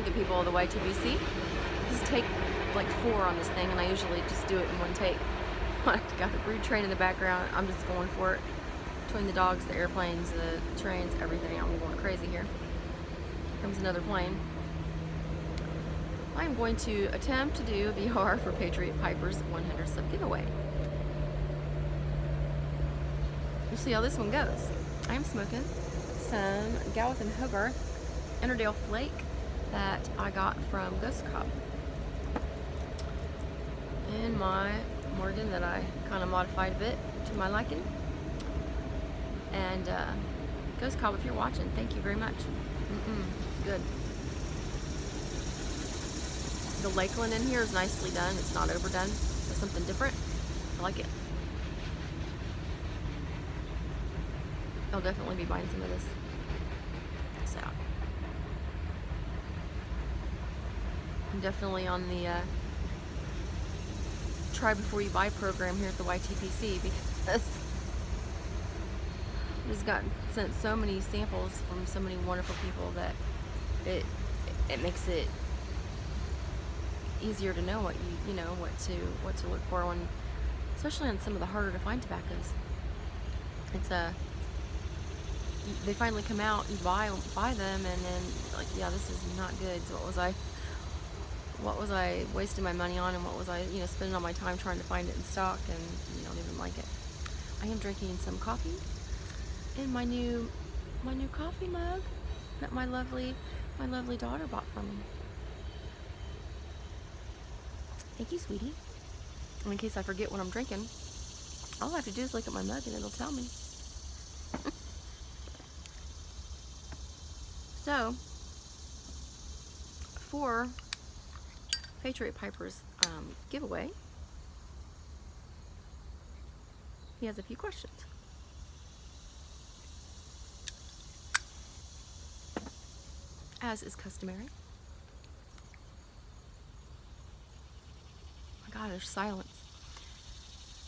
the people of the YTBC. Just take like 4 on this thing, and I usually just do it in one take. I got the brood train in the background. I'm just going for it. Between the dogs, the airplanes, the trains, everything. I'm going crazy here. Here comes another plane. I'm going to attempt to do VR for Patriot Piper's 100 sub giveaway. We'll see how this one goes. I am smoking some GAW and Hogarth Interdale Flake that I got from Ghost Cobb in my Morgan that I kind of modified a bit to my liking. And Ghost Cobb, if you're watching, thank you very much. It's good. The Lakeland in here is nicely done. It's not overdone. So something different. I like it. I'll definitely be buying some of this. So I'm definitely on the try before you buy program here at the YTPC, because I've just gotten sent so many samples from so many wonderful people that it makes it easier to know what you know what to look for when, especially on some of the harder to find tobaccos. It's they finally come out, you buy them, and then like, yeah, this is not good. So what was I wasting my money on, and what was I, spending all my time trying to find it in stock, and you don't even like it. I am drinking some coffee in my new coffee mug that my lovely daughter bought for me. Thank you, sweetie. And in case I forget what I'm drinking, all I have to do is look at my mug and it'll tell me. So, for Patriot Piper's giveaway, he has a few questions. As is customary. Oh my God, there's silence.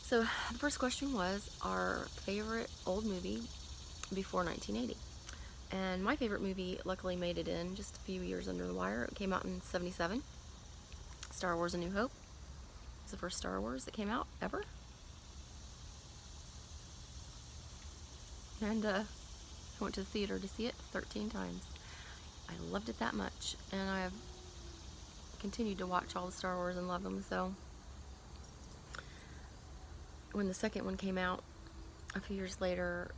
So, the first question was our favorite old movie before 1980. And my favorite movie luckily made it in just a few years under the wire. It came out in '77. Star Wars: A New Hope. It was the first Star Wars that came out ever. And I went to the theater to see it 13 times. I loved it that much, and I have continued to watch all the Star Wars and love them. So when the second one came out a few years later,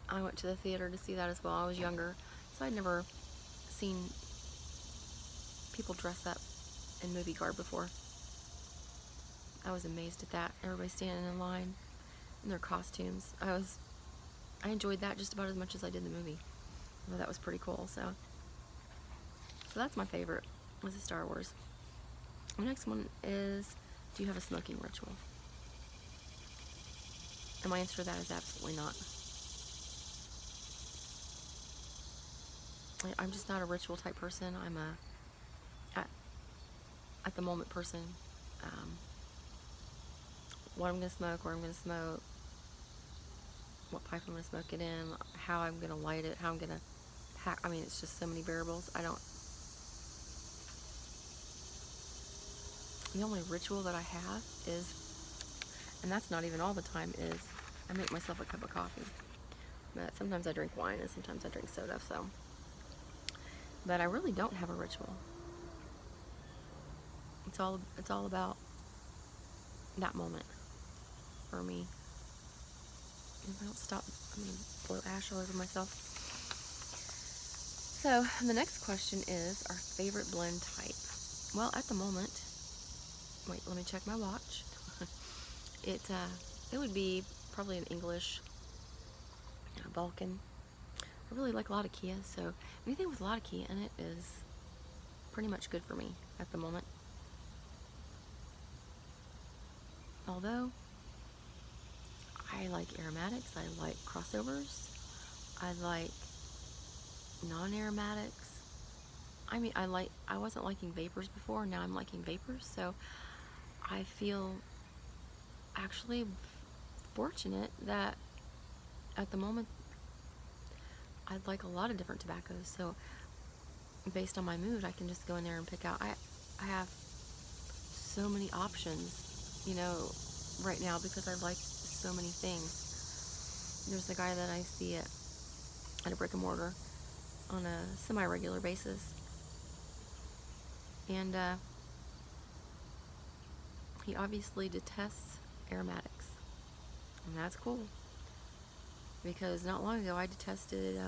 I went to the theater to see that as well. I was younger, so I'd never seen people dress up in movie garb before. I was amazed at that. Everybody standing in line in their costumes. I enjoyed that just about as much as I did the movie. Well, that was pretty cool. So that's my favorite, was the Star Wars. The next one is, do you have a smoking ritual? And my answer to that is absolutely not. I'm just not a ritual type person. I'm a at the moment person. What I'm going to smoke, where I'm going to smoke, what pipe I'm going to smoke it in, how I'm going to light it, how I'm going to pack. I mean, it's just so many variables. The only ritual that I have is, and that's not even all the time, is I make myself a cup of coffee. But sometimes I drink wine and sometimes I drink soda, so. But I really don't have a ritual. It's all about that moment for me. If I don't stop, blow ash all over myself. So the next question is our favorite blend type. Well, at the moment, wait, let me check my watch. It would be probably an English Balkan. I really like a lot of Kia, so anything with a lot of Kia in it is pretty much good for me at the moment. Although, I like aromatics, I like crossovers, I like non-aromatics. I wasn't liking vapors before, now I'm liking vapors, so I feel actually fortunate that at the moment I like a lot of different tobaccos. So based on my mood, I can just go in there and pick out. I have so many options, you know, right now because I like so many things. There's a guy that I see at a brick and mortar on a semi-regular basis, and he obviously detests aromatics, and that's cool because not long ago I detested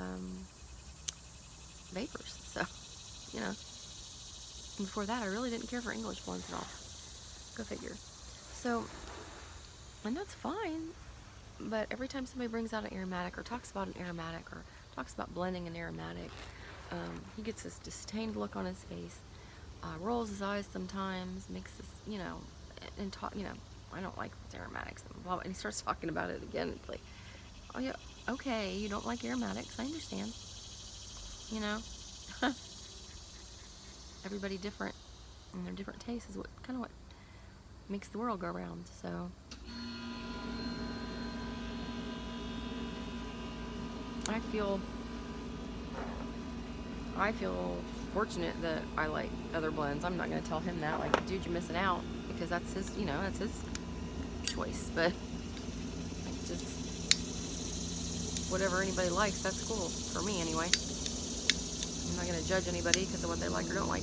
vapors. So, you know, before that I really didn't care for English blends at all. Go figure. So, and that's fine, but every time somebody brings out an aromatic or talks about an aromatic or talks about blending an aromatic, he gets this disdained look on his face, rolls his eyes sometimes, makes this, you know, and talk, you know, I don't like aromatics, and blah, blah, and he starts talking about it again. It's like, oh yeah, okay, you don't like aromatics, I understand, you know. Everybody different, and their different tastes is what kind of what makes the world go round. So I feel fortunate that I like other blends. I'm not going to tell him that, like, dude, you're missing out, because that's his, you know, that's his choice. But like, just whatever anybody likes, that's cool for me anyway. I'm not going to judge anybody because of what they like or don't like.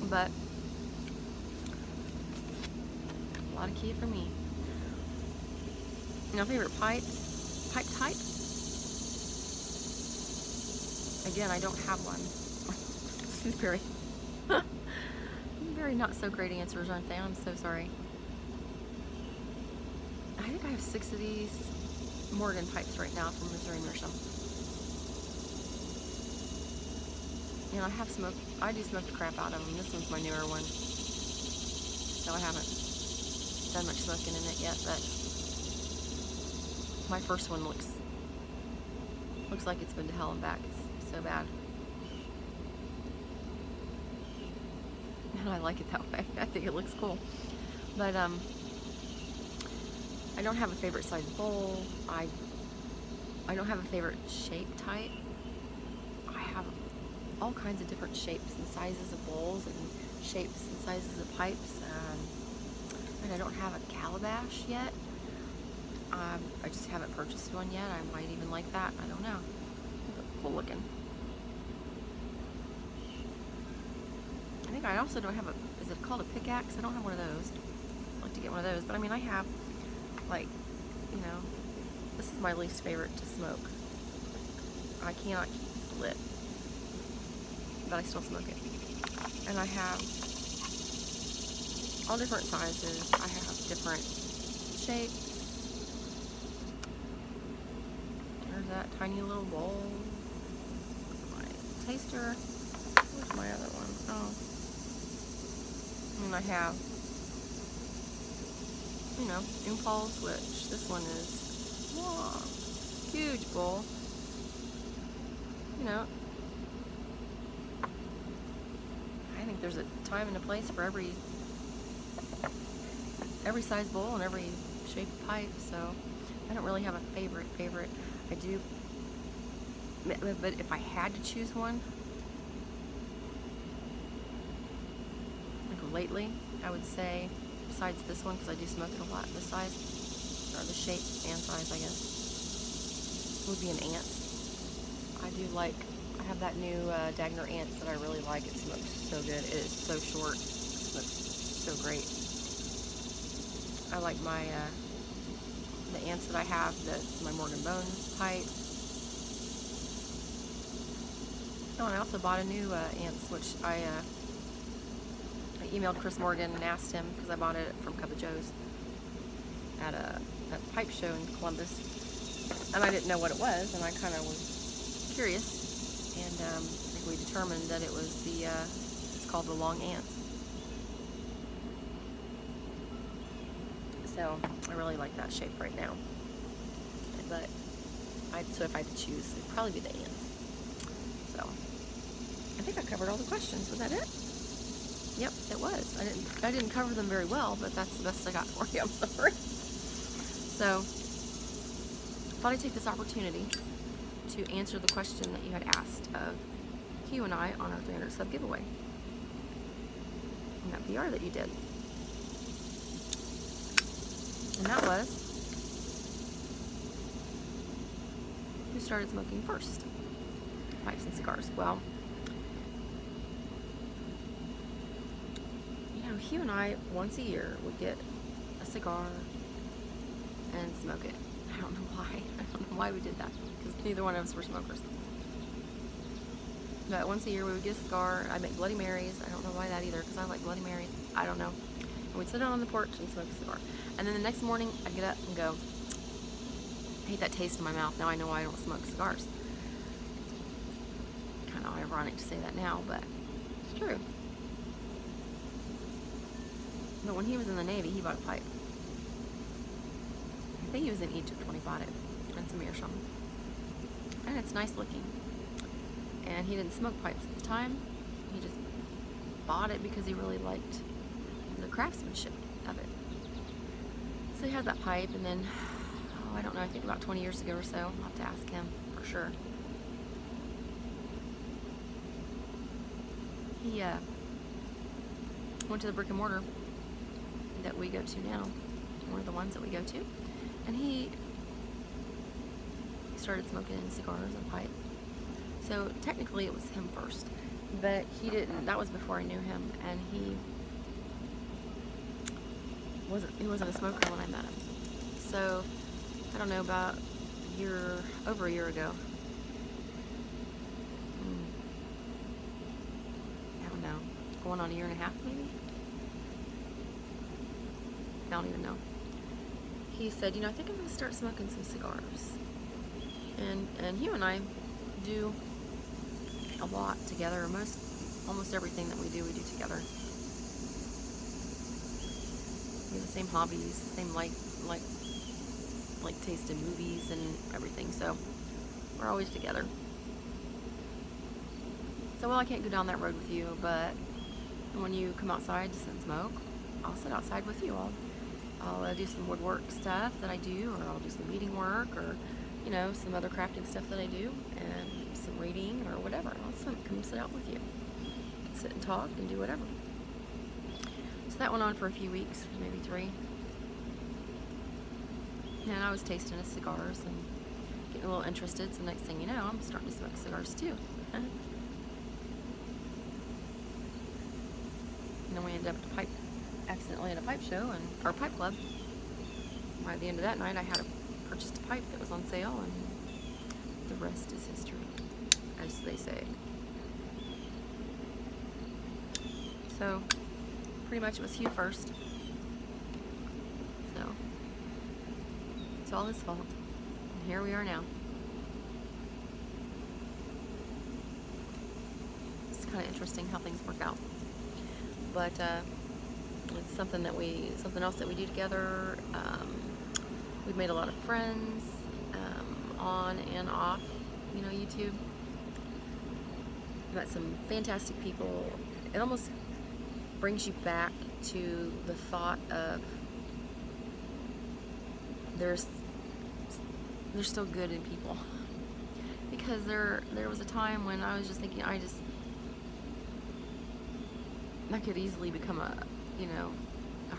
But a lot of key for me. Now, favorite pipe type? Again, I don't have one. Very not so great answers, aren't they? I'm so sorry. I think I have 6 of these Morgan pipes right now from Missouri Meerschaum. You know, I do smoke the crap out of them. This one's my newer one, so I haven't done much smoking in it yet, but my first one looks like it's been to hell and back. It's so bad. And I like it that way. I think it looks cool. But I don't have a favorite size bowl. I don't have a favorite shape type. I have all kinds of different shapes and sizes of bowls and shapes and sizes of pipes. And I don't have a calabash yet. I just haven't purchased one yet. I might even like that. I don't know. Cool looking. I think I also don't have is it called a pickaxe? I don't have one of those. I'd like to get one of those. But I mean, I have, like, you know, this is my least favorite to smoke. I cannot keep it lit, but I still smoke it. And I have all different sizes. I have different shapes. There's that tiny little bowl. My taster. Where's my other one? Oh. And I have, you know, impulse, which this one is, wow, huge bowl. You know, I think there's a time and a place for every size bowl and every shape of pipe, so I don't really have a favorite. I do, but if I had to choose one, like lately, I would say, besides this one, because I do smoke it a lot, this size, or the shape and size, I guess, would be an Ants. I have that new Dagner Ants that I really like. It smokes so good. It is so short. It smokes so great. I like my, the Ants that I have. That's my Morgan Bones pipe. Oh, and I also bought a new Ants, which I emailed Chris Morgan and asked him, because I bought it from Cup of Joe's at a pipe show in Columbus, and I didn't know what it was, and I kind of was curious, and I think we determined that it was it's called the Long Ants. So I really like that shape right now, but so if I had to choose, it'd probably be the Ants. So I think I covered all the questions. Was that it? Yep, it was. I didn't cover them very well, but that's the best I got for you. I'm sorry. So thought I'd take this opportunity to answer the question that you had asked of Q and I on our 300 sub giveaway. And that PR that you did. And that was, who started smoking first? Pipes and cigars. Well, you know, Hugh and I, once a year, would get a cigar and smoke it. I don't know why. I don't know why we did that, because neither one of us were smokers. But once a year we would get a cigar. I'd make Bloody Marys. I don't know why that either, because I like Bloody Marys. I don't know. And we'd sit out on the porch and smoke a cigar. And then the next morning I'd get up and go, I hate that taste in my mouth. Now I know why I don't smoke cigars. Kind of ironic to say that now, but it's true. But when he was in the Navy, he bought a pipe. I think he was in Egypt when he bought it, and some meerschaum. And it's nice looking. And he didn't smoke pipes at the time. He just bought it because he really liked the craftsmanship of it. So he had that pipe, and then, I don't know, I think about 20 years ago or so, I'll have to ask him for sure. He went to the brick and mortar that we go to now, one of the ones that we go to, and he started smoking cigars and pipe. So technically it was him first, but he didn't, that was before I knew him, and he wasn't a smoker when I met him. So I don't know, about over a year ago, I don't know, going on a year and a half maybe? I don't even know. He said, you know, I think I'm going to start smoking some cigars. And you and I do a lot together. Almost everything that we do together. We have the same hobbies, the same like taste in movies and everything. So we're always together. So, well, I can't go down that road with you, but when you come outside to sit and smoke, I'll sit outside with you. I'll do some woodwork stuff that I do, or I'll do some beading work, or, you know, some other crafting stuff that I do, and some reading or whatever. I'll come sit out with you, sit and talk and do whatever. So that went on for a few weeks, maybe 3. And I was tasting his cigars and getting a little interested. So next thing you know, I'm starting to smoke cigars too. And then we ended up accidentally at a pipe show or pipe club. By the end of that night, I had purchased a pipe that was on sale, and the rest is history, as they say. So pretty much it was Hugh first. So it's all his fault. And here we are now. It's kind of interesting how things work out. But it's something else that we do together. We've made a lot of friends on and off, you know, YouTube. Met some fantastic people. It almost brings you back to the thought of there's still good in people, because there was a time when I was just thinking I could easily become a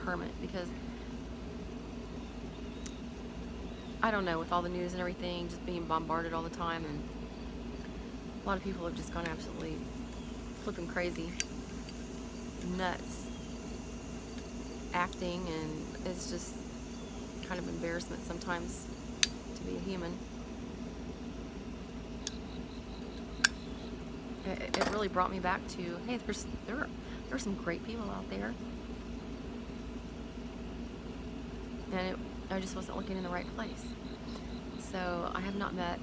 hermit, because I don't know, with all the news and everything, just being bombarded all the time, and a lot of people have just gone absolutely flipping crazy, nuts, acting, and it's just kind of embarrassment sometimes to be a human. It really brought me back to, hey, there are some great people out there, and I just wasn't looking in the right place. So I have not met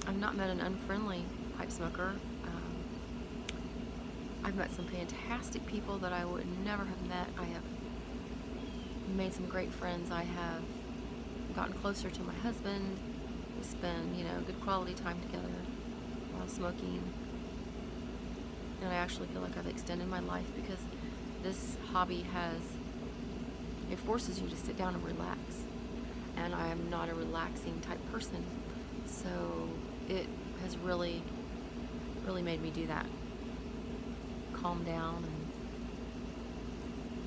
an unfriendly pipe smoker. I've met some fantastic people that I would never have met. I have made some great friends. I have gotten closer to my husband. We spend, good quality time together while smoking. And I actually feel like I've extended my life, because this hobby has it forces you to sit down and relax. And I am not a relaxing type person, so it has really, really made me do that. Calm down and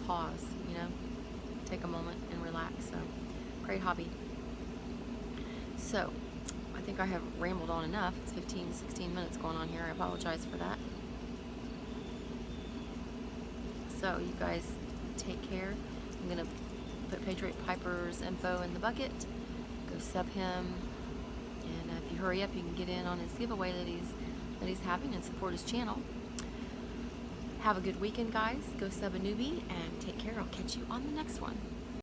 pause, take a moment and relax. So, great hobby. So, I think I have rambled on enough. It's 15, 16 minutes going on here. I apologize for that. So, you guys take care. I'm going to put Patriot Piper's info in the bucket. Go sub him. And if you hurry up, you can get in on his giveaway that he's having and support his channel. Have a good weekend, guys. Go sub a newbie and take care. I'll catch you on the next one.